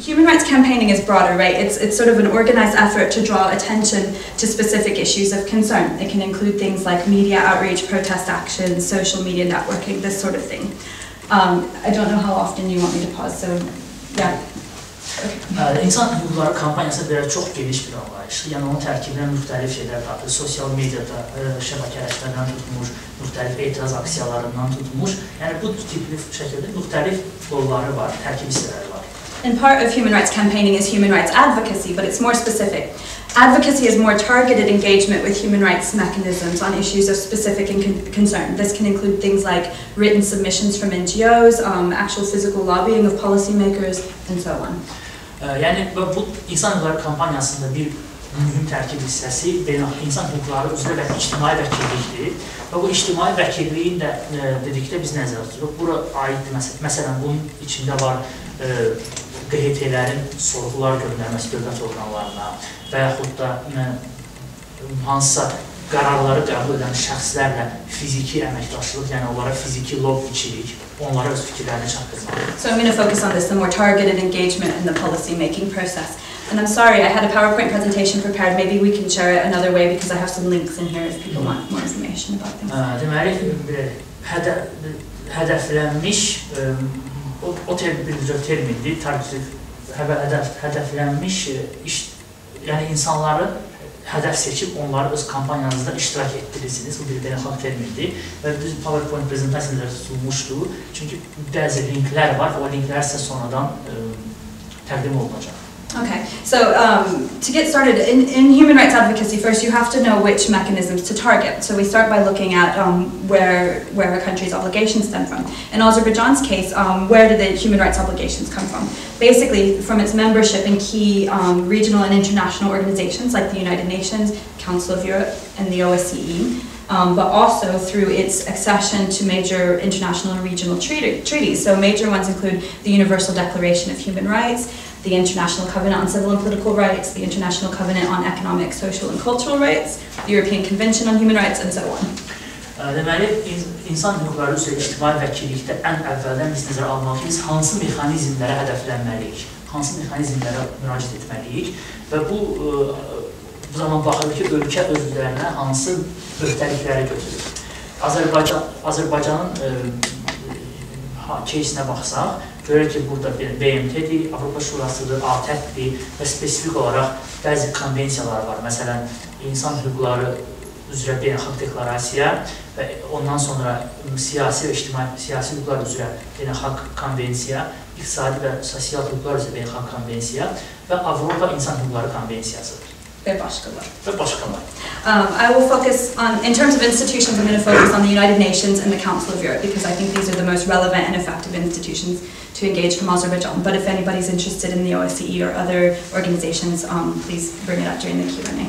human rights campaigning is broader, right? It's sort of an organized effort to draw attention to specific issues of concern. It can include things like media outreach, protest actions, social media networking, this sort of thing. I don't know how often you want me to pause, so yeah. Okay. İnsan hüquqları kampanyası belə çox geniş bir anlayışdır. Yəni onun tərkibinə müxtəlif şeylər daxil, sosial mediada şəbəkələşmədən tutmuş, müxtəlif etiraz aksiyalarından tutmuş. Yəni bu tipli şəkildə müxtəlif qolları var, tərkib hissələri var. And part of human rights campaigning is human rights advocacy, but it's more specific. Advocacy is more targeted engagement with human rights mechanisms on issues of specific concern. This can include things like written submissions from NGOs, actual physical lobbying of policymakers, and so on. Yəni bu insan hüquqları kampanyasında bir mühüm tərkib hissəsi insan hüquqları üzrə və ictimai vəkillikdir. Və bu ictimai vəkilliyin də dedikdə biz nəzərdə tuturuq. Bura aiddir, məsələn, bunun içində var QHT-lərin sorğular göndərməsi dövlət orqanlarına və yaxud da hansısa qərarları qəbul edən şəxslərlə fiziki əməkdaşlıq, yəni onlara fiziki lobbiçilik, onlara öz fikirlərini çatdırmaq. So I'm going to focus on this, the more targeted engagement in the policy-making process. And I'm sorry, I had a PowerPoint presentation prepared. Maybe we can share it another way because I have some links in here if people want more information about things. Deməli, hədəflənmiş, o termindir, hədəflənmiş, yəni insanları hədəf seçib onları öz kampanyanızda iştirak etdirirsiniz. Bu bir beynəlxalq termindir və biz PowerPoint prezentasiyada tutulmuşdu. Çünki bəzi linklər var, o linklər sizə sonradan təqdim olunacaq. Okay, so to get started, in human rights advocacy, first you have to know which mechanisms to target. So we start by looking at where a country's obligations stem from. In Azerbaijan's case, where did the human rights obligations come from? Basically, from its membership in key regional and international organizations like the United Nations, Council of Europe, and the OSCE, but also through its accession to major international and regional treaties. So major ones include the Universal Declaration of Human Rights, the International Covenant on Civil and Political Rights, the International Covenant on Economic, Social and Cultural Rights, the European Convention on Human Rights, and so on. Deməli, insan hüquqları üzrə ictimai vəkillikdə ən əvvəldən biz nəzərə almalıyıq, hansı mexanizmlərə hədəflənməliyik, hansı mexanizmlərə müraciət etməliyik və bu zaman baxırıq ki, ölkə özlərinə hansı öhdəlikləri götürür. Azərbaycanın кейsinə baxsaq, görək ki, burada BMT-dir, Avropa Şurasıdır, ATƏT-dir və spesifik olaraq bəzi konvensiyalar var. Məsələn, insan hüquqları üzrə beynəlxalq deklarasiya və ondan sonra siyasi və siyasi hüquqlar üzrə beynəlxalq konvensiya, iqtisadi və sosial hüquqlar üzrə beynəlxalq konvensiya və Avropa İnsan Hüquqları Konvensiyası. Ve başkalar. I will focus on, in terms of institutions, I'm going to focus on the United Nations and the Council of Europe because I think these are the most relevant and effective institutions to engage from Azerbaijan. But if anybody's interested in the OSCE or other organizations, please bring it up during the Q&A.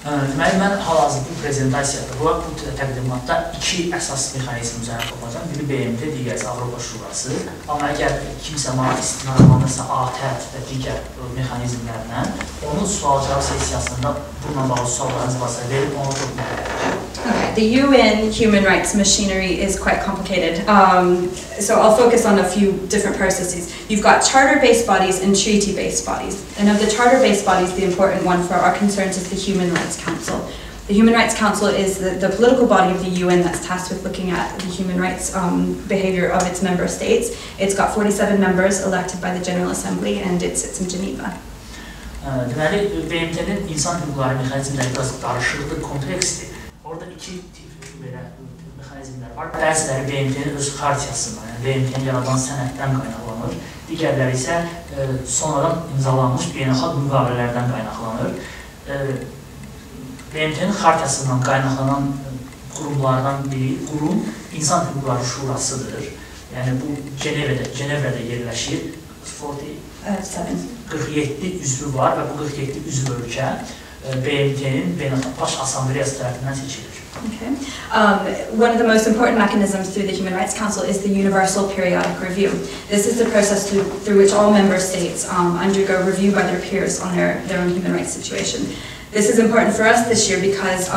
Deməli, mən hal-hazırda bu prezentasiyada, bu təqdimatda iki əsas mexanizm üzərində toxunacağam. Biri BMT, digəri Avropa Şurası. Amma əgər kimsə mənə istinadlanırsa ATƏT və digər mexanizmlərlə, onun sual-cavab sessiyasında bununla bağlı suallarınız varsa verib ona toxunacaq. Okay, the UN human rights machinery is quite complicated, so I'll focus on a few different processes. You've got charter-based bodies and treaty-based bodies. And of the charter-based bodies, the important one for our concerns is the Human Rights Council. The Human Rights Council is the political body of the UN that's tasked with looking at the human rights behavior of its member states. It's got 47 members elected by the General Assembly and it sits in Geneva. Deməli, BMT-nin insan hüquqları mexanizmləri biraz qarışıqdır, kompleksdir. Orada iki tip belə mexanizmlər var. Bəziləri BMT-nin öz xartiyasından, yəni BMT-nin yaradan sənəddən qaynaqlanır. Digərləri isə sonradan imzalanmış beynəlxalq müqavilələrdən qaynaqlanır. BMT-nin xartiyasından qaynaqlanan qurumlardan biri qurum İnsan Hüquqları Şurasıdır. Yəni bu Cenevrədə yerləşir. 47 üzvü var və bu 47 üzv ölkə BMT-nin Beynəlxalq Baş Assambleyası tərəfindən seçilir. Okay. One of the most important mechanisms through the Human Rights Council is the Universal Periodic Review. This is the process through which all member states undergo review by their peers on their own human rights situation. This is important for us this year because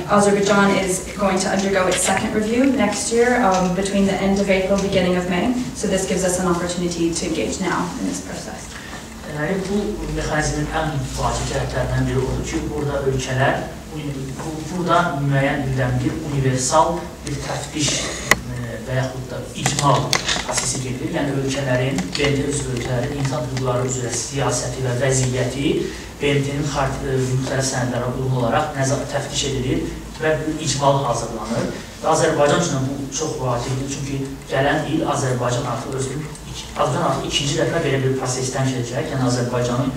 Azerbaijan is going to undergo its second review next year between the end of April, beginning of May. So this gives us an opportunity to engage now in this process. Deməli, bu mexanizmin ən vacib tərəflərindən biri odur ki, burada ölkələr, burada müəyyən edilən bir universal bir təftiş və yaxud da icma prosesi gedir. Yəni, ölkələrin, BMT üzrə ölkələrin insan hüquqları üzrə siyasəti və vəziyyəti BMT-nin müxtəlif sənədlərə uyğun olaraq təftiş edilir və bir icmal hazırlanır. Və Azərbaycan üçün bu çox vacibdir, çünki gələn il Azərbaycan artıq ikinci dəfə belə bir prosesdən keçəcək. Yəni, Azərbaycanın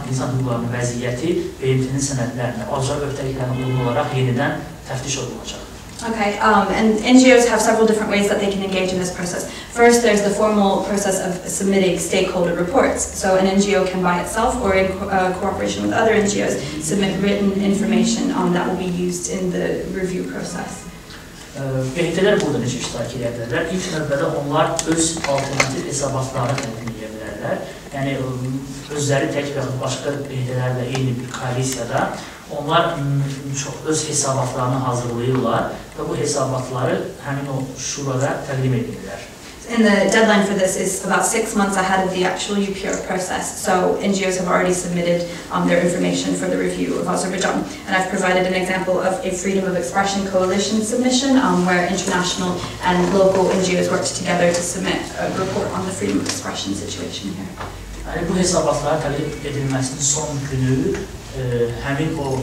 insan hüquqlarının vəziyyəti BMT-nin sənədlərinə, ayrıca öhdəliklərinə uyğun olaraq yenidən təftiş olunacaq. Okay, and NGOs have several different ways that they can engage in this process. First, there's the formal process of submitting stakeholder reports. So an NGO can by itself or in cooperation with other NGOs submit written information that will be used in the review process. BMT-lər burada necə iştirak edə bilərlər? İlk növbədə onlar öz alternativ hesabatlarını təqdim edə bilərlər. Yəni, özləri tək və başqa BMT-lərlə eyni bir koalisiyada onlar öz hesabatlarını hazırlayırlar və bu hesabatları həmin o şurada təqdim edirlər. And the deadline for this is about 6 months ahead of the actual UPR process. So NGOs have already submitted their information for the review of Azerbaijan. And I've provided an example of a Freedom of Expression Coalition submission where international and local NGOs worked together to submit a report on the freedom of expression situation here. Yəni, bu hesabatların təqdim edilməsinin son günü həmin o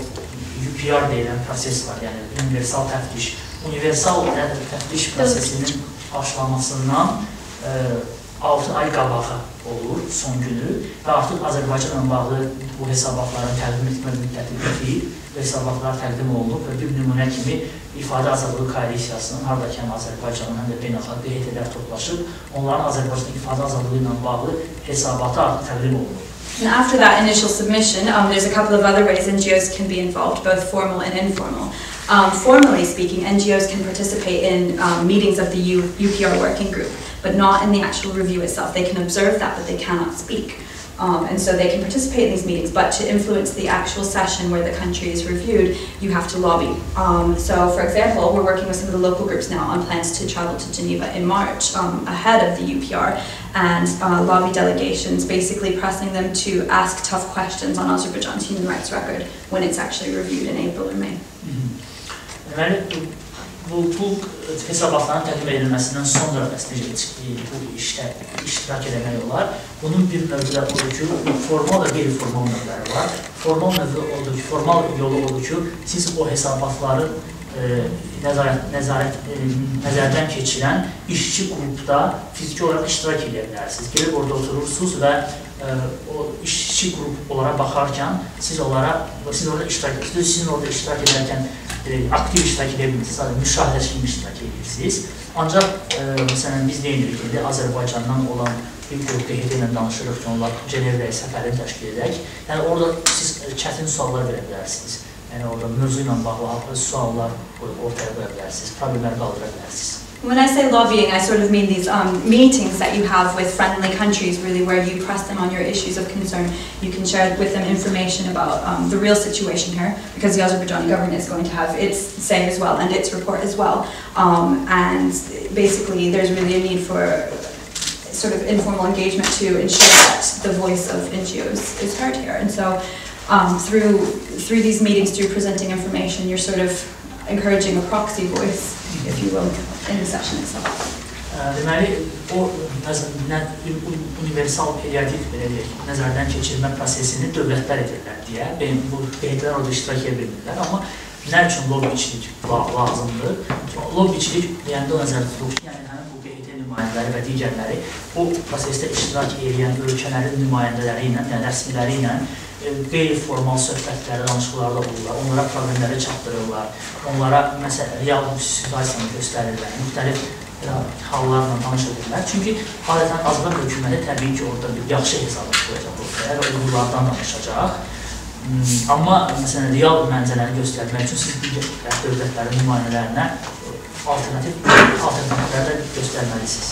UPR deyilən proses var, yəni universal təftiş. Universal təftiş prosesinin başlamasından 6 ay qabağa olur son günü və artıq Azərbaycanla bağlı bu hesabatların təqdim etmə müddəti bitir, hesabatlar təqdim olunub və bir nümunə kimi İfadə Azadlığı Koalisiyasının haradakı həm Azərbaycanın həm də beynəlxalq BMT-lər toplaşıb, onların Azərbaycanın ifadə azadlığı ilə bağlı hesabatı artıq təqdim olunub. And after that initial submission, there's a couple of other ways NGOs can be involved, both formal and informal. Formally speaking, NGOs can participate in meetings of the UPR working group, but not in the actual review itself. They can observe that, but they cannot speak. And so they can participate in these meetings, but to influence the actual session where the country is reviewed, you have to lobby. So, for example, we're working with some of the local groups now on plans to travel to Geneva in March ahead of the UPR, and lobby delegations, basically pressing them to ask tough questions on Azerbaijan's human rights record when it's actually reviewed in April or May. Deməli, bu hesabatların təqdim edilməsindən sonra əslində bu işdə iştirak edəmək olar. Bunun bir növü də odur ki, formal və qeyri-formal növləri var. Formal növü odur ki, formal yolu odur ki, siz o hesabatları nəzərdən keçirən işçi qrupda fiziki olaraq iştirak edə bilərsiniz. Gelib orada oturursunuz və o işçi qrup olaraq baxarkən siz orada iştirak edirsiniz. Sizin orada iştirak edərkən aktiv iştirak edə bilirsiniz, sadəcə müşahidəçi kimi iştirak edirsiniz. Ancaq, məsələn, biz nə edirik ki, Azərbaycandan olan bir qrup QHT ilə danışırıq ki, onlar Cenevləyə səfərini təşkil edək. Yəni, orada siz çətin suallar verə bilərsiniz. Yəni, orada mövzu ilə bağlı suallar ortaya qoya bilərsiniz, problemləri qaldıra bilərsiniz. When I say lobbying, I sort of mean these meetings that you have with friendly countries, really, where you press them on your issues of concern. You can share with them information about the real situation here, because the Azerbaijani government is going to have its say as well, and its report as well. And basically, there's really a need for sort of informal engagement to ensure that the voice of NGOs is heard here. And so, through these meetings, through presenting information, you're sort of encouraging a proxy voice, if you will, in the session itself. Deməli, o universal periodik nəzərdən keçirmə prosesini dövlətlər edirlər deyə, bu BMT-lər orada iştirak edə bilmirlər, amma nə üçün lobbiçilik lazımdır? Lobbiçilik deyəndə o nəzərdə tutulur ki, yəni həmin bu BMT nümayəndələri və digərləri bu prosesdə iştirak edən ölkələrin nümayəndələri ilə, yəni rəsmiləri ilə qeyri-formal söhbətləri, danışıqlarda olurlar, onlara problemləri çatdırırlar, onlara real situasiyanı göstərirlər, müxtəlif hallarla tanış edirlər. Çünki adətən Azərbaycan hökuməti təbii ki, orada bir yaxşı hesabat qoyacaq ortaya və uyğurlardan danışacaq. Amma məsələn, real mənzərəni göstərmək üçün siz digər dövlətlərin nümayəndələrinə alternativləri göstərməlisiniz.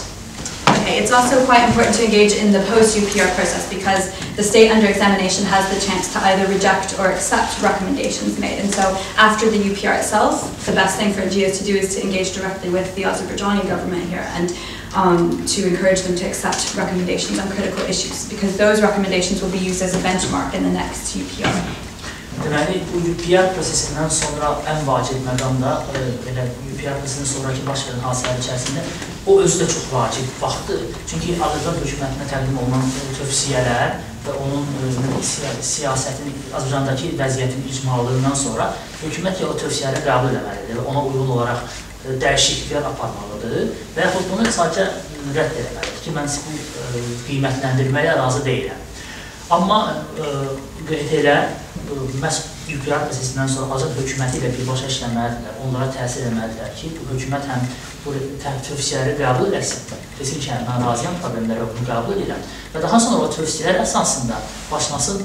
Okay, it's also quite important to engage in the post-UPR process because the state under examination has the chance to either reject or accept recommendations made. And so after the UPR itself, the best thing for NGOs to do is to engage directly with the Azerbaijani government here and to encourage them to accept recommendations on critical issues because those recommendations will be used as a benchmark in the next UPR. Deməli, bu UPR prosesindən sonra ən vacib məqam da belə UPR prosesindən sonraki baş verən hadisələr içərisində o özü də çox vacib vaxtdır. Çünki Azərbaycan hökumətinə təqdim olunan tövsiyələr və onun siyasətin, Azərbaycandakı vəziyyətin icmalığından sonra hökumət ya o tövsiyələri qəbul etməlidir və ona uyğun olaraq dəyişikliklər aparmalıdır və yaxud bunu sadəcə rədd etməlidir ki, mən bu qiymətləndirməyə razı deyiləm. Amma QT-lə məhz UPR prosesindən sonra Azad hökuməti ilə birbaşa işləməlidirlər, onlara təsir etməlidirlər ki, bu hökumət həm bu tövsiyələri qəbul etsin, desin ki, mən razıyam problemlərə bunu qəbul edirəm və daha sonra o tövsiyələr əsasında başlasın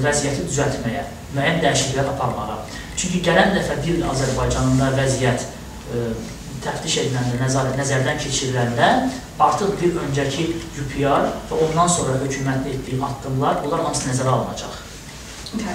vəziyyəti düzəltməyə, müəyyən dəyişikliklər aparmağa. Çünki gələn dəfə bir Azərbaycanında vəziyyət təftiş ediləndə, nəzərdən keçiriləndə artıq bir öncəki UPR və ondan sonra hökumətin etdiyi addımlar, bunlar hamısı nəzərə alınacaq. Okay.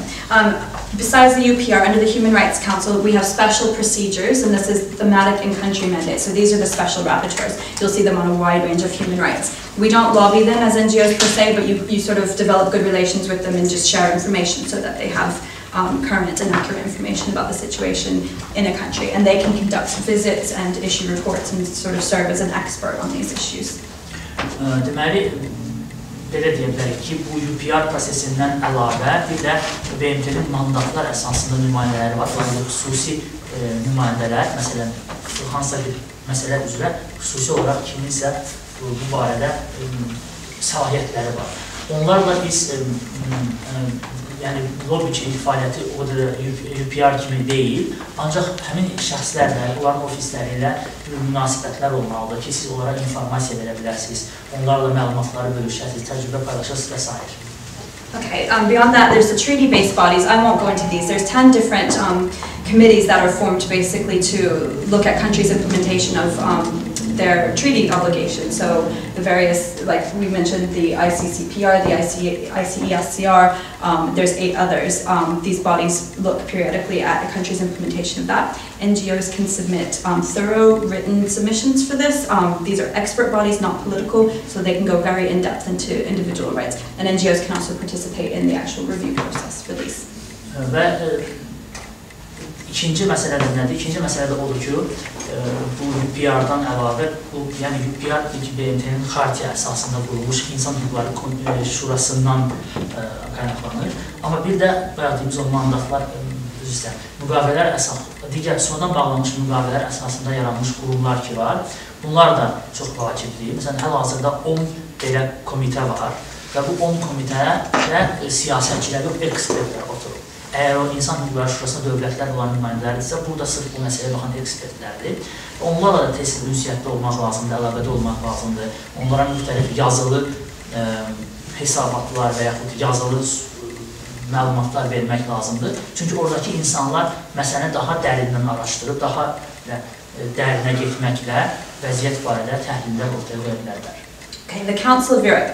Besides the UPR, under the Human Rights Council, we have special procedures, and this is thematic and country mandate. So these are the special rapporteurs. You'll see them on a wide range of human rights. We don't lobby them as NGOs per se, but you sort of develop good relations with them and just share information so that they have current and accurate information about the situation in a country. And they can conduct visits and issue reports and sort of serve as an expert on these issues. Deməli, belə deyə bilərik ki, bu UPR prosesindən əlavə bir də BMT-nin mandatlar əsasında nümayəndələri var. Yəni, xüsusi nümayəndələr, məsələn, hansısa bir məsələ üzrə xüsusi olaraq kiminsə bu barədə səlahiyyətləri var. Onlarla biz yəni lobbiçilik fəaliyyəti o da UPR kimi deyil, ancaq həmin şəxslərlə, onların ofisləri ilə münasibətlər olmalıdır ki, siz onlara informasiya verə bilərsiniz, onlarla məlumatları bölüşəsiniz, təcrübə paylaşırsınız və s. Okay, beyond that, there's the treaty-based bodies. I won't go into these. There's 10 different committees that are formed basically to look at countries' implementation of their treaty obligations. So the various, like we mentioned, the ICCPR, the ICESCR, there's 8 others. These bodies look periodically at a country's implementation of that. NGOs can submit thorough written submissions for this. These are expert bodies, not political, so they can go very in-depth into individual rights. And NGOs can also participate in the actual review process for these. İkinci məsələ də nədir? İkinci məsələ də odur ki, bu UPR-dan əlavə, yəni UPR BMT-nin xartiya əsasında qurulmuş İnsan Hüquqları Şurasından qaynaqlanır. Amma bir də bayaqdığımız o mandatlar, müqavilələr əsasında, digər sonradan bağlanmış müqavilələr əsasında yaranmış qurumlar ki var, bunlar da çox vacibdir. Məsələn, hal-hazırda 10 belə komitə var və bu 10 komitədə siyasətçilər yox, ekspertlər oturur. Əgər o İnsan Hüquqları Şurasında dövlətlər olan nümayəndələrdirsə, burada sırf bu məsələyə baxan ekspertlərdir. Onlarla da tez ünsiyyətdə olmaq lazımdır, əlaqədə olmaq lazımdır. Onlara müxtəlif yazılı hesabatlar və yaxud yazılı məlumatlar vermək lazımdır. Çünki oradakı insanlar məsələni daha dərindən araşdırıb, daha dərinə getməklə vəziyyət barədə təhlillər ortaya qoya bilərlər. Okay, the Council of Europe.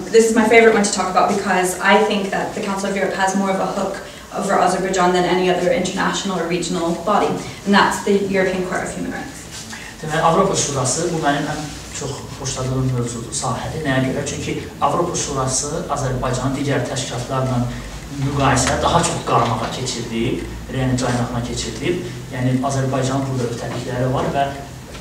This is my favorite one to talk about because I think that the Council of Europe has more of a hook over Azerbaijan than any other international or regional body, and that's the European Court of Human Rights. Deməli, Avropa Şurası bu mənim ən çox xoşladığım mövzudur, sahədir. Nəyə görə? Çünki Avropa Şurası Azərbaycanın digər təşkilatlarla müqayisədə daha çox qarmağa keçirilib, yəni caynağına keçirilib. Yəni Azərbaycanın burada öhdəlikləri var və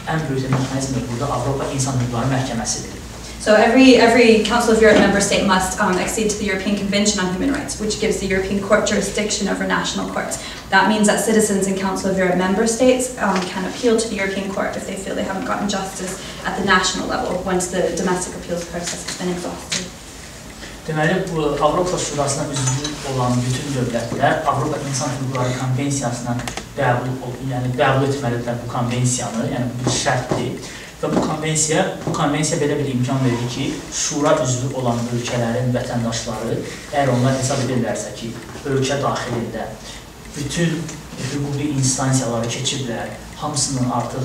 ən böyük mexanizm də burada Avropa İnsan Hüquqları Məhkəməsidir. So every Council of Europe member state must accede to the European Convention on Human Rights, which gives the European Court jurisdiction over national courts. That means that citizens in Council of Europe member states can appeal to the European Court if they feel they haven't gotten justice at the national level once the domestic appeals process has been exhausted. Deməli, bu Avropa Şurasına üzvü olan bütün dövlətlər Avropa İnsan Hüquqları Konvensiyasına qəbul etməlidirlər bu konvensiyanı, yəni bu bir şərtdir. Və bu konvensiya belə bir imkan verir ki, şura üzvü olan ölkələrin vətəndaşları, əgər onlar hesab edirlərsə ki, ölkə daxilində bütün hüquqi instansiyaları keçiblər, hamısının artıq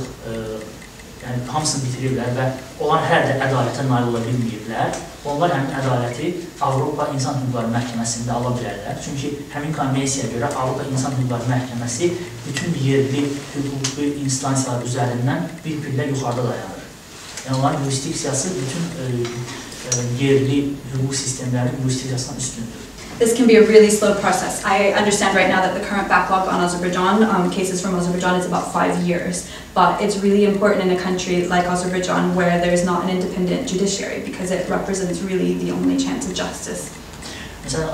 yəni hamısını bitiriblər və onlar hələ də ədalətə nail ola bilməyiblər. Onlar həmin ədaləti Avropa İnsan Hüquqları Məhkəməsində ala bilərlər. Çünki həmin konvensiyaya görə Avropa İnsan Hüquqları Məhkəməsi bütün yerli hüquqi instansiyalar üzərindən bir pillə yuxarıda dayanır. Yəni onların jurisdiksiyası bütün yerli hüquq sistemlərinin jurisdiksiyasından üstündür. This can be a really slow process. I understand right now that the current backlog on Azerbaijan, cases from Azerbaijan, is about 5 years. But it's really important in a country like Azerbaijan where there is not an independent judiciary because it represents really the only chance of justice. Məsələn,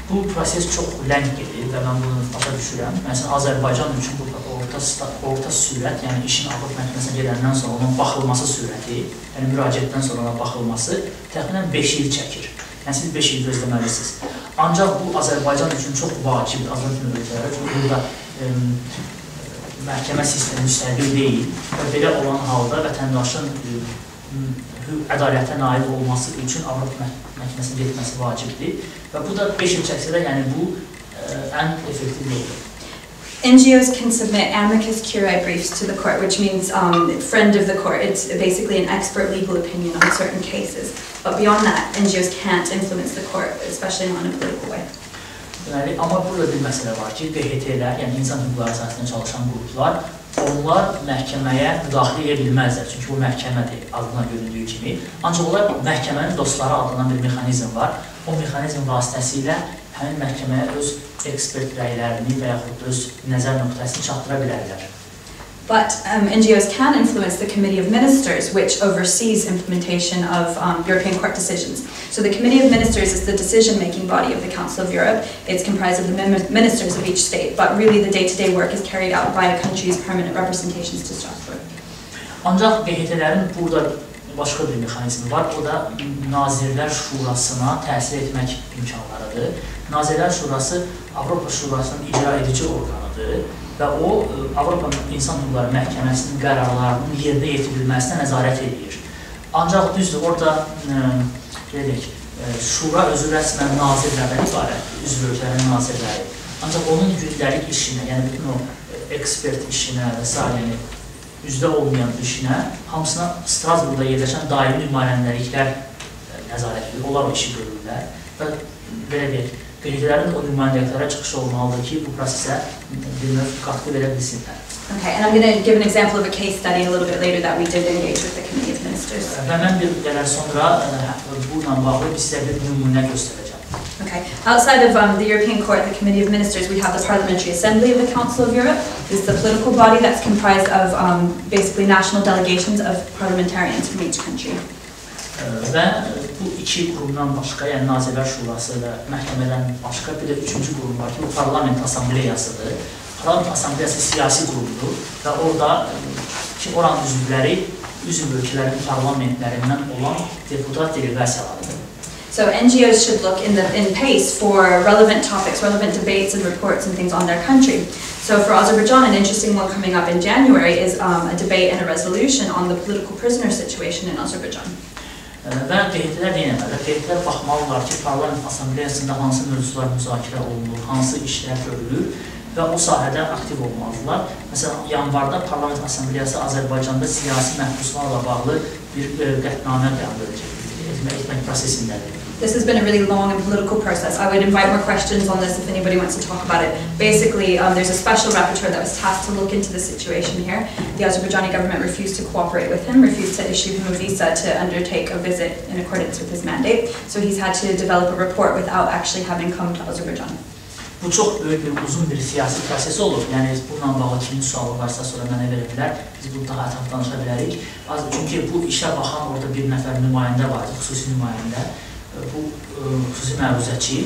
bu proses çox ləng gedir və mən bunu başa düşürəm. Məsələn, Azərbaycan üçün bu orta sürət, yəni işin Avropa Məhkəməsinə gedəndən sonra onun baxılması sürəti, yəni müraciətdən sonra ona baxılması təxminən 5 il çəkir. Yəni siz 5 il gözləməlisiniz. Ancaq bu Azərbaycan üçün çox vacibdir, Azərbaycan ölkələrə. Çünki burada məhkəmə sistemi müstəqil deyil və belə olan halda vətəndaşın ədalətə nail olması üçün Avropa Məhkəməsinə getməsi vacibdir. Və bu da 5 il çəksə də, yəni bu ən effektiv yoldur. NGOs can submit amicus curiae briefs to the court, which means friend of the court. It's basically an expert legal opinion on certain cases. But beyond that, NGOs can't influence the court, especially not in a political way. Deməli, amma burada bir məsələ var ki, QHT-lər, yəni insan hüquqları əsasında çalışan qruplar, onlar məhkəməyə müdaxilə edə bilməzlər. Çünki bu məhkəmədir, adına göründüyü kimi. Ancaq onlar məhkəmənin dostları adlanan bir mexanizm var. O mexanizm vasitəsilə həmin məhkəməyə öz ekspert rəylərini və yaxud öz nəzər nöqtəsini çatdıra bilərlər. But NGOs can influence the Committee of Ministers, which oversees implementation of European Court decisions. So the Committee of Ministers is the decision-making body of the Council of Europe. It's comprised of the ministers of each state, but really the day-to-day work is carried out by a country's permanent representations to Strasbourg. Ancaq QHT-lərin burada başqa bir mexanizmi var, o da Nazirlər Şurasına təsir etmək imkanlarıdır. Nazirlər Şurası Avropa Şurasının icra edici orqanıdır və o Avropa İnsan Hüquqları Məhkəməsinin qərarlarının yerinə yetirilməsinə nəzarət edir. Ancaq düzdür, orada şura özü rəsmən nazirlərdən ibarətdir, üzv ölkələrin nazirləri. Ancaq onun gündəlik işinə, yəni bütün o ekspert işinə və s. üzdə olmayan işinə, hamısına Strasbourgda yerləşən daimi nümayəndəliklər nəzarət edir, onlar o işi görürlər və belə deyək, QHT-lərin o nümayəndəliklərə çıxışı olmalıdır ki, bu prosesə bir növ qatqı verə bilsinlər. Okay, and I'm going to give an example of a case study a little bit later that we did engage with the Committee of Ministers. Və mən bir qədər sonra bununla bağlı sizə bir nümunə göstərəcəm. Okay. Outside of the European Court, the Committee of Ministers, we have the Parliamentary Assembly of the Council of Europe. This is the political body that's comprised of basically national delegations of parliamentarians from each country. Və bu iki qurumdan başqa, yəni Nazirlər Şurası və məhkəmədən başqa bir də üçüncü qurum var ki, bu Parlament Assambleyasıdır. Parlament Assambleyası siyasi qurumdur və orada oranın üzvləri, üzv ölkələrin parlamentlərindən olan deputat delegasiyalarıdır. So NGOs should look in PACE for relevant topics, relevant debates and reports and things on their country. So for Azerbaijan, an interesting one coming up in January is a debate and a resolution on the political prisoner situation in Azerbaijan. Və QHT-lər deyilməlidir. QHT-lər baxmalılar ki, Parlament Assambleyasında hansı mövzular müzakirə olunur, hansı işlər görülür və o sahədə aktiv olmalıdırlar. Məsələn, yanvarda Parlament Assambleyası Azərbaycanda siyasi məhbuslarla bağlı bir qətnamə qəbul etmək prosesindədir. This has been a really long and political process. I would invite more questions on this if anybody wants to talk about it. Basically, there's a special rapporteur that was tasked to look into the situation here. The Azerbaijani government refused to cooperate with him, refused to issue him a visa to undertake a visit in accordance with his mandate. So he's had to develop a report without actually having come to Azerbaijan. Bu çox böyük bir, uzun bir siyasi proses olur. Yəni, bununla bağlı kimin sualı varsa sonra mənə verə bilər. Biz bunu daha ətraflı danışa bilərik. Çünki bu işə baxan orada bir nəfər nümayəndə var, xüsusi nümayəndə. Bu xüsusi məruzəçi,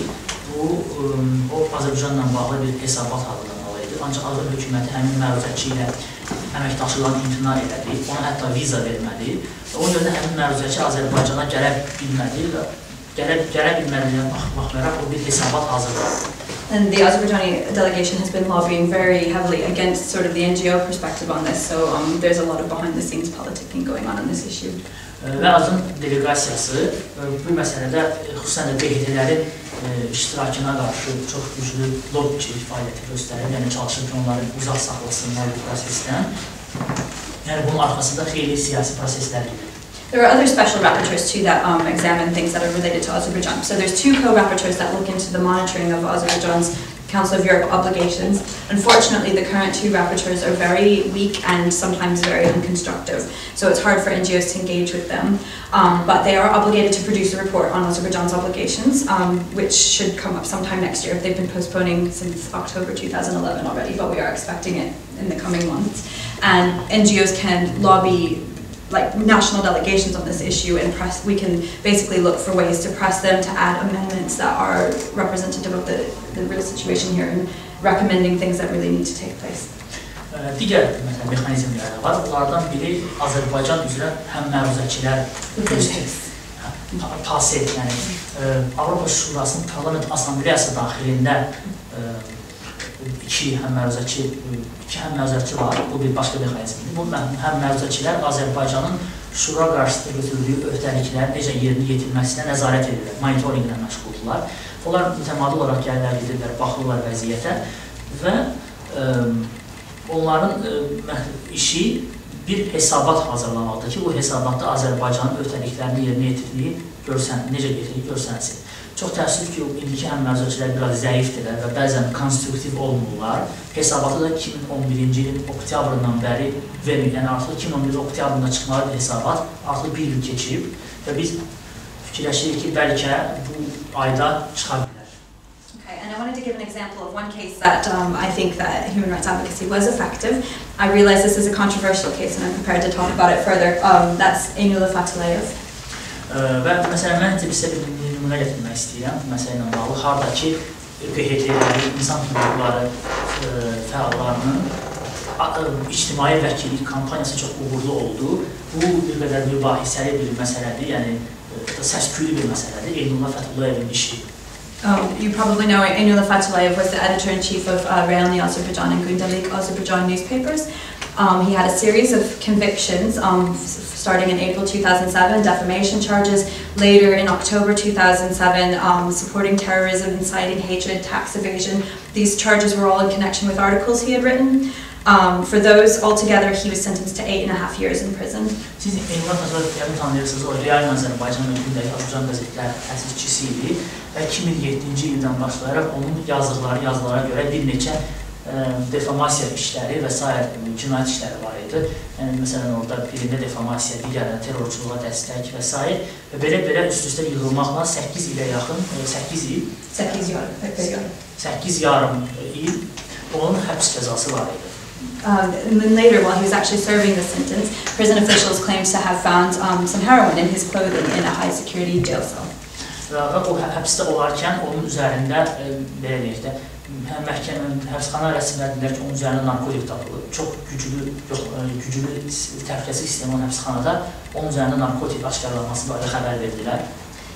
o Azərbaycanla bağlı bir hesabat hazırlamalıydı. Ancaq Azərbaycan hökuməti həmin məruzəçi ilə əməkdaşlıqdan imtina elədi, ona hətta viza vermədi. Ona görə də həmin məruzəçi Azərbaycana gələ bilmədi və gələ bilmədiyinə baxmayaraq o bir hesabat hazırladı. And the Azerbaijani delegation has been lobbying very heavily against sort of the NGO perspective on this, so there's a lot of behind-the-scenes politicking going on this issue. Və Azərbaycan delegasiyası bu məsələdə xüsusən də QHT-lərin iştirakına qarşı çox güclü lobbiçilik fəaliyyəti göstərir, yəni çalışır ki, onları uzaq saxlasınlar bu prosesdən. Yəni bunun arxasında xeyli siyasi proseslər gedir. There are other special rapporteurs too that examine things that are related to Azerbaijan. So there's 2 co-rapporteurs that look into the monitoring of Azerbaijan's Council of Europe obligations. Unfortunately, the current 2 rapporteurs are very weak and sometimes very unconstructive. So it's hard for NGOs to engage with them. But they are obligated to produce a report on Azerbaijan's obligations, which should come up sometime next year. They've been postponing since October 2011 already, but we are expecting it in the coming months. And NGOs can lobby like national delegations on this issue and we can basically look for ways to press them to add amendments that are representative of the real situation here and recommending things that really need to take place. Digər mexanizmlər var. Bunlardan biri Azərbaycan üzrə həm məruzəçilər TASET, yəni Avropa Şurasının Parlament Assambleyası daxilində 2 həm məruzəçi var. Bu bir başqa mexanizmdir. Bu həm məruzəçilər Azərbaycanın şura qarşısında götürdüyü öhdəliklərin necə yerinə yetirilməsinə nəzarət edirlər, monitorinqlə məşğuldurlar. Onlar mütəmadi olaraq gəlirlər, gedirlər, baxırlar vəziyyətə və onların işi bir hesabat hazırlamaqdır ki, bu hesabatda Azərbaycanın öhdəliklərini yerinə yetirdiyi necə yetirdiyi görsənsin. Çox təəssüf ki, indiki həm məruzəçilər biraz zəifdirlər və bəzən konstruktiv olmurlar. Hesabatı da 2011-ci ilin oktyabrından bəri vermir. Yəni artıq 2011 oktyabrında çıxmalı bir hesabat artıq 1 il keçib və biz fikirləşirik ki, bəlkə bu ayda çıxa bilər. And I wanted to give an example of one case that I think that human rights advocacy was effective. I realize this is a controversial case and I'm prepared to talk about it further. That's Eynullah Fatullayev. Və məsələn, mən sizə bir nümunə gətirmək istəyirəm bu məsələ ilə bağlı. Hardakı QHT-ləri, insan hüquqları fəallarının ictimai vəkillik kampaniyası çox uğurlu oldu. Bu bir qədər mübahisəli bir məsələdir, yəni səs-küylü bir məsələdir. Eynullah Fatullayevin işi. You probably know Eynullah Fatullayev was the editor-in-chief of Realny Azerbaijan and Gündelik Azerbaijan newspapers. He had a series of convictions starting in April 2007, defamation charges, later in October 2007, supporting terrorism, inciting hatred, tax evasion. These charges were all in connection with articles he had written. For those altogether, he was sentenced to 8.5 years in prison. Siz Eynullah Fatullayevi tanıyırsınız, o Realny Azərbaycan və Gündelik Azerbaijan qəzetlər təsisçisi idi və 2007-ci ildən başlayaraq onun yazılara görə bir neçə defamasiya işləri və s. cinayət işləri var idi. Yəni, məsələn, orada birində defamasiya, digərində terrorçuluğa dəstək və s. Və belə üst-üstə yığılmaqla 8 ilə yaxın, 8 yarım il onun həbs cəzası var idi. And then later, while he was actually serving the sentence, prison officials claimed to have found some heroin in his clothing in a high-security jail cell. Və o həbsdə olarkən onun üzərində, belə deyək də, həbsxana rəsmilər deyilər ki, onun üzərində narkotik tapılıb. Çox güclü təhlükəsizlik sistemi olan həbsxanada onun üzərində narkotik aşkarlanması barədə xəbər verdilər.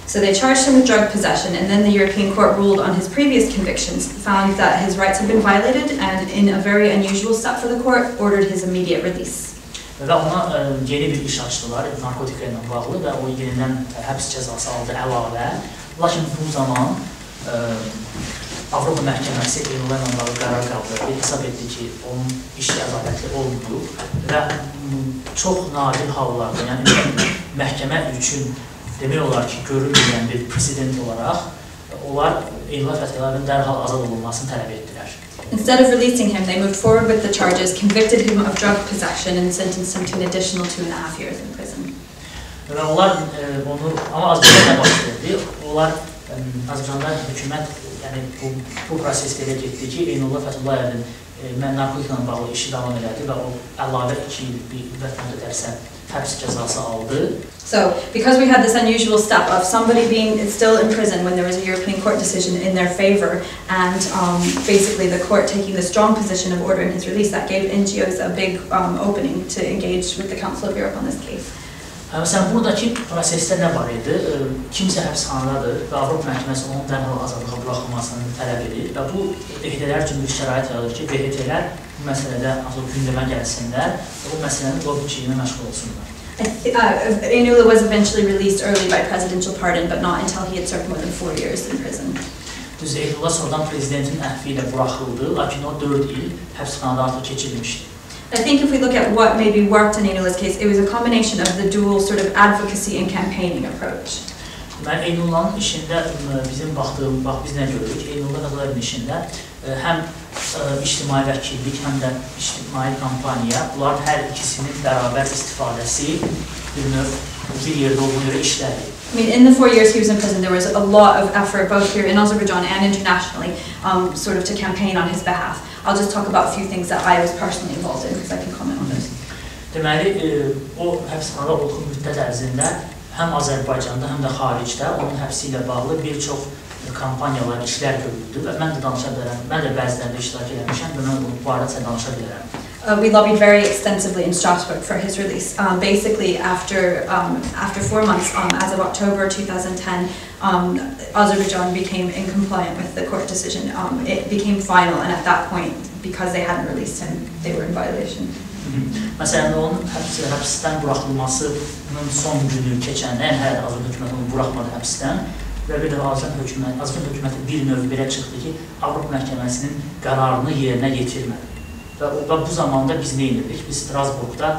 So they charged him with drug possession, and then the European Court ruled on his previous convictions, found that his rights had been violated, and in a very unusual step for the court, ordered his immediate release. Və ona yeni bir iş açdılar, narkotika ilə bağlı və o yenidən həbs cəzası aldı əlavə. Lakin bu zaman Avropa Məhkəməsi Eynullah ilə bağlı qərar qaldırdı, hesab etdi ki, onun işi ədalətli olmayıb və çox nadir hallarda, yəni məhkəmə üçün demək olar ki, görülməyən bir president olaraq onlar Eynullah Fatulayevin dərhal azad olunmasını tələb etdilər. Instead of releasing him, they moved forward with the charges, convicted him of drug possession and sentenced him to an additional 2.5 years in prison. Və onlar onu, amma Azərbaycan baş verdi. Onlar Azərbaycanda hökumət, yəni bu proses belə getdi ki, Eynullah Fatulayevin narkotiklə bağlı işi davam elədi və o əlavə 2 il bir müddət müddətlərsə həbs cəzası aldı. So, because we had this unusual step of somebody being still in prison when there was a European Court decision in their favor, and basically the court taking the strong position of ordering his release, that gave NGOs a big opening to engage with the Council of Europe on this case. Məsələn, buradakı prosesdə nə var idi? Kimsə həbsxanadadır və Avropa Məhkəməsi onun dərhal azadlığa buraxılmasını tələb edir və bu BHT-lər üçün bir şərait yaradır ki, BHT-lər bu məsələdə gündəmə gəlsinlər və bu məsələnin lobbiçiliyinə məşğul olsunlar. Eynullah was eventually released early by presidential pardon, but not until he had served more than 4 years in prison. Düzdür, Eynullah sonradan prezidentin əhvi ilə buraxıldı, lakin o 4 il həbsxanada artıq keçirilmişdi. I think if we look at what maybe worked in Eynulah's case, it was a combination of the dual sort of advocacy and campaigning approach. Mən Eynullahın işində bizim biz nə görürük? Eynullah qadınların işində həm ictimai vəkillik, həm də ictimai kampaniya, bunların hər ikisinin bərabər istifadəsi bir yerdə olduğuna görə işlədi. I mean, in the 4 years he was in prison, there was a lot of effort, both here in Azerbaijan and internationally, sort of to campaign on his behalf. I'll just talk about a few things that I was personally involved in, because I can comment on those. Deməli, o həbsxanada olduğu müddət ərzində həm Azərbaycanda, həm də xaricdə onun həbsi ilə bağlı bir çox kampaniyalar, işlər görüldü və mən də danışa bilərəm. Mən də bəzilərində iştirak etmişəm və mən bu barədə danışa bilərəm. We lobbied very extensively in Strasbourg for his release. Basically, after 4 months, as of October 2010, Azerbaijan became incompliant with the court decision. It became final, and at that point, because they hadn't released him, they were in violation. Məsələn, onun həbsdən buraxılmasının son günü keçəndə, hər Azərbaycan hökuməti onu buraxmadı həbsdən və bir də Azərbaycan hökuməti bir növ belə çıxdı ki, Avropa Məhkəməsinin qərarını yerinə yetirmədi. Və bu zamanda biz nə edirdik? Biz Strasbourgda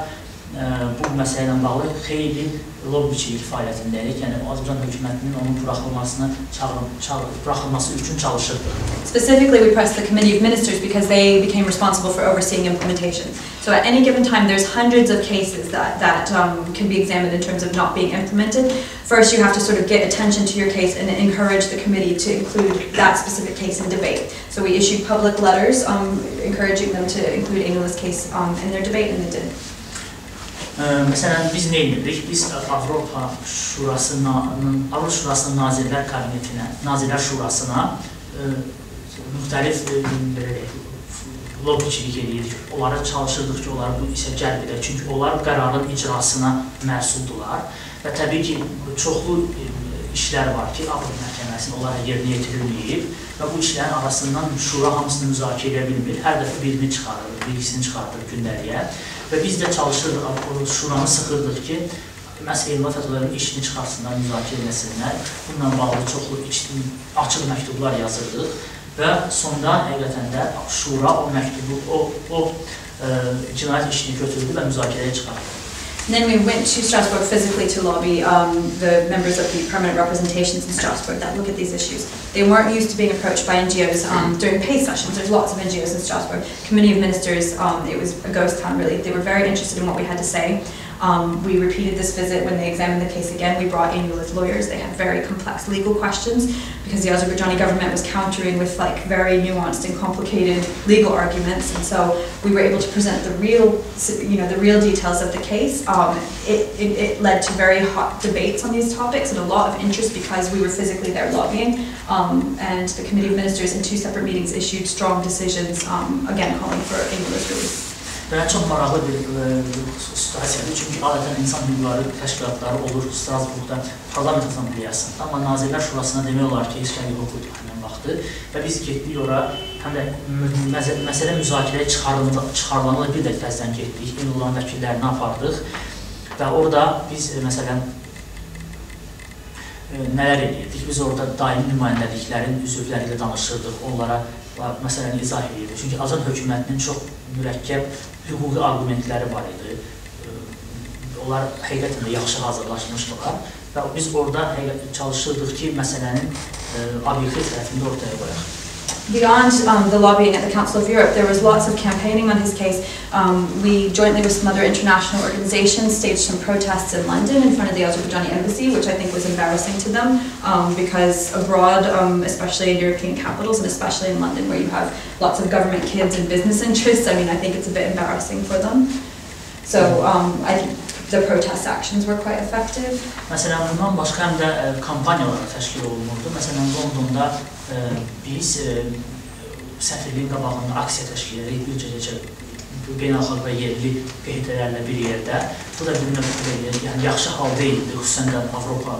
bu məsələ ilə bağlı xeyli lobbiçilik fəaliyyətindəydik. Yəni, Azərbaycan hökumətinin onun buraxılması üçün çalışırdıq. Specifically, we pressed the Committee of Ministers because they became responsible for overseeing implementation. So at any given time, there's hundreds of cases that can be examined in terms of not being implemented. First, you have to sort of get attention to your case and encourage the committee to include that specific case in debate. So we issued public letters encouraging them to include Eynulah's case in their debate, and they did. Məsələn, biz nə edirdik? Biz Avropa Şurasının Nazirlər Kabinetinə, Nazirlər Şurasına müxtəlif lobbiçilik edirdik. Onlara çalışırdıq ki, onları bu işə cəlb edək. Çünki onlar qərarın icrasına məsuldular. Və təbii ki, çoxlu işlər var ki, Avropa Məhkəməsinin onlara yerinə yetirilməyib və bu işlərin arasından şura hamısını müzakirə edə bilmir. Hər dəfə birini çıxarır, birisini çıxardır gündəliyə. Və biz də çalışırdıq, şuranı sıxırdıq ki, məhz Eynullah Fəthullahın işini çıxarsınlar, müzakirə etsinlər. Bununla bağlı çoxlu açıq məktublar yazırdıq və sonda həqiqətən də şura o məktubu, cinayət işini götürdü və müzakirəyə çıxardı. And then we went to Strasbourg physically to lobby the members of the permanent representations in Strasbourg that look at these issues. They weren't used to being approached by NGOs during pay sessions. There's lots of NGOs in Strasbourg. Committee of Ministers, it was a ghost town really. They were very interested in what we had to say. We repeated this visit when they examined the case again. We brought Eynulah's lawyers. They had very complex legal questions because the Azerbaijani government was countering with like very nuanced and complicated legal arguments, and so we were able to present the real details of the case. It led to very hot debates on these topics and a lot of interest because we were physically there lobbying. And the Committee of Ministers in 2 separate meetings issued strong decisions, again calling for Eynulah's release. Və çox maraqlı bir situasiyadır, çünki adətən insan hüquqları təşkilatları olur Strasbourgda parlament asambleyasında, amma Nazirlər Şurasına demək olar ki, heç kəndi yoxdur həmin vaxtı və biz getdik ora, həm də məsələ müzakirəyə çıxarılanla bir də təzdən getdik, Eynullahın vəkillərini apardıq və orada biz məsələn nələr edirdik? Biz orada daimi nümayəndəliklərin üzvləri ilə danışırdıq, onlara məsələni izah edirdik. Çünki Azərbaycan hökumətinin çox mürəkkəb hüquqi argumentləri var idi. Onlar həqiqətən də yaxşı hazırlaşmışdılar və biz orada çalışırdıq ki, məsələnin obyektiv tərəfində ortaya qoyaq. Beyond the lobbying at the Council of Europe, there was lots of campaigning on his case. We jointly with some other international organizations staged some protests in London in front of the Azerbaijani embassy, which I think was embarrassing to them because abroad, especially in European capitals and especially in London where you have lots of government kids and business interests, I mean, I think it's a bit embarrassing for them. So I think the protest actions were quite effective. Məsələn, bundan başqa həm də kampaniyalar təşkil olunurdu. Məsələn, Londonda biz səfirliyin qabağında aksiya təşkil edirik, bir gecə beynəlxalq və yerli qeydilərlə bir yerdə. Bu da bir növ yaxşı halda idi, xüsusən də Avropa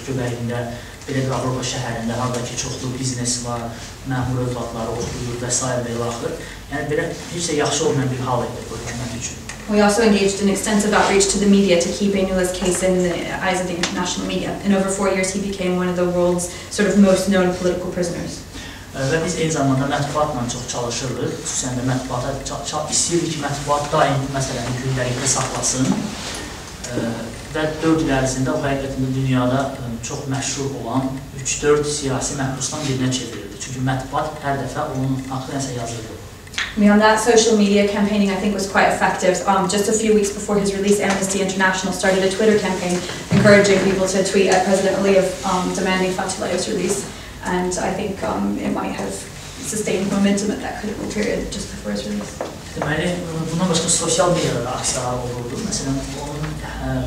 göbəyində, belə bir Avropa şəhərində, haradakı çoxlu biznes var, məmur övladları oxuyur və s. və ilaxır. Yəni, belə heç də yaxşı olmayan bir hal idi bu hökumət üçün. We also engaged in extensive outreach to the media to keep Eynulah's case in the eyes of the international media. In over 4 years, he became one of the world's sort of most known political prisoners. Və biz eyni zamanda mətbuatla çox çalışırıq. Xüsusən də mətbuata istəyirik ki, mətbuat daim məsələni gündəlikdə saxlasın. Və 4 il ərzində o həqiqətində dünyada çox məşhur olan 3-4 siyasi məhbusdan birinə çevrildi. Çünki mətbuat hər dəfə onun haqqında nəsə yazırdı. On that social media campaigning, I think, was quite effective. Just a few weeks before his release, Amnesty International started a Twitter campaign encouraging people to tweet at President Aliyev demanding Fatullah's release. And I think it might have sustained momentum at that critical period just before his release. Deməli, bundan başqa sosial mediada aksiyalar olurdu. Məsələn, onun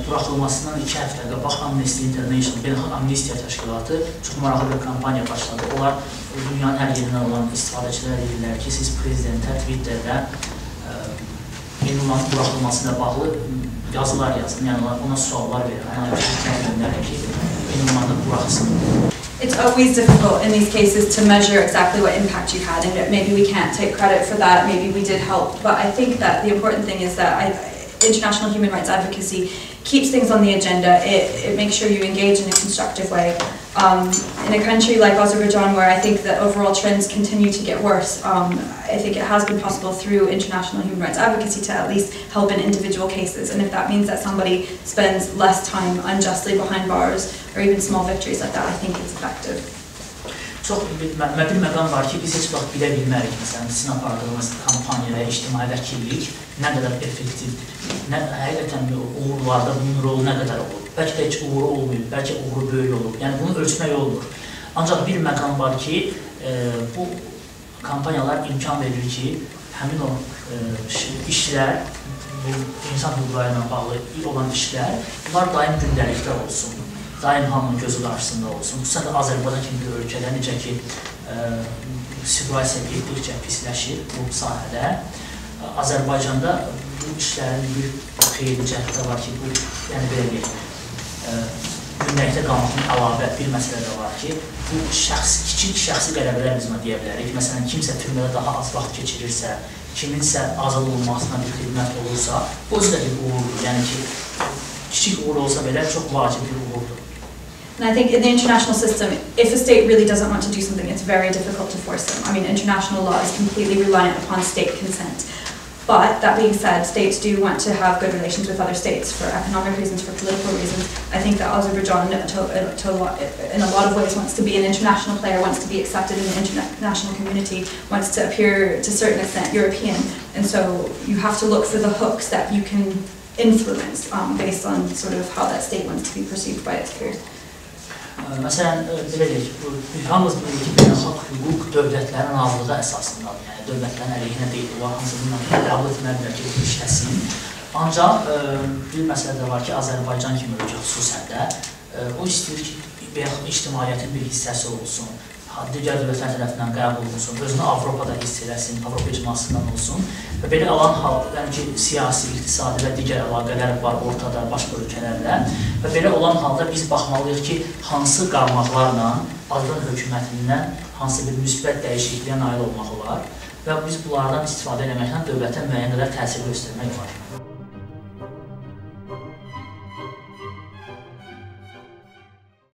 buraxılmasından 2 həftə qabaq Amnesty International, Beynəlxalq Amnistiya Təşkilatı çox maraqlı bir kampaniya başladı. Onlar dünyanın hər yerindən olan istifadəçilər deyirlər ki, siz prezidentə Twitterdə Beynəlxalq buraxılması ilə bağlı yazılar yazın, yəni ona suallar verin, ona göndərin ki, Beynəlxalq buraxsın. It's always difficult in these cases to measure exactly what impact you had, and maybe we can't take credit for that, maybe we did help, but I think that the important thing is that international human rights advocacy keeps things on the agenda. It makes sure you engage in a constructive way. In a country like Azerbaijan, where I think that overall trends continue to get worse, I think it has been possible through international human rights advocacy to at least help in individual cases. And if that means that somebody spends less time unjustly behind bars, or even small victories like that, I think it's effective. Çox bir məqam var ki, biz heç vaxt bilə bilmərik, məsələn, sizin apardığınız kampaniya və ictimai vəkillik nə qədər effektivdir, həqiqətən uğurlarda bunun rolu nə qədər olur. Bəlkə də heç uğuru olmayıb, bəlkə uğuru böyük olub, yəni bunu ölçmək olmur. Ancaq bir məqam var ki, bu kampaniyalar imkan verir ki, həmin o işlər, bu insan hüquqları ilə bağlı olan işlər, bunlar daim gündəlikdə olsun. Daim hamının gözü qarşısında olsun. Xüsusən də Azərbaycan kimi bir ölkədə, necə ki, situasiya getdikcə pisləşir bu sahədə. Azərbaycanda bu işlərin bir xeyirli cəhətdə var ki, bu, yəni belə deyək, gündəlikdə qalmaqdan əlavə bir məsələ də var ki, bu kiçik şəxsi qələbələr biz ona deyə bilərik. Məsələn, kimsə türmədə daha az vaxt keçirirsə, kiminsə azad olunmasına bir xidmət olursa, bu özü də bir uğurdur. Yəni ki, kiçik uğur olsa belə çox vacib bir uğurdur. And I think in the international system, if a state really doesn't want to do something, it's very difficult to force them. I mean, international law is completely reliant upon state consent. But that being said, states do want to have good relations with other states for economic reasons, for political reasons. I think that Azerbaijan, in a lot of ways, wants to be an international player, wants to be accepted in the international community, wants to appear, to a certain extent, European. And so you have to look for the hooks that you can influence based on sort of how that state wants to be perceived by its peers. Məsələn, belə deyək, hamımız bilir ki, beynəlxalq hüquq dövlətlərin azlığı əsasındadır. Yəni, dövlətlərin əleyhinə deyil, onlar hansı bundan qəbul etməlidir ki, bu işləsin. Ancaq bir məsələ də var ki, Azərbaycan kimi ölkə xüsusən də, o istəyir ki, ictimaiyyətin bir hissəsi olsun, digər dövlətlər tərəfindən qəbul olunsun, özünü Avropada hiss eləsin, Avropa icmasından olsun və belə alan hal, yəni ki, siyasi, iqtisadi və digər əlaqələr var ortada, başqa ölkələrlə və belə olan halda biz baxmalıyıq ki, hansı qarmaqlarla Azərbaycan hökumətindən hansı bir müsbət dəyişikliyə nail olmaq olar və biz bunlardan istifadə eləməklə dövlətə müəyyən qədər təsir göstərmək var.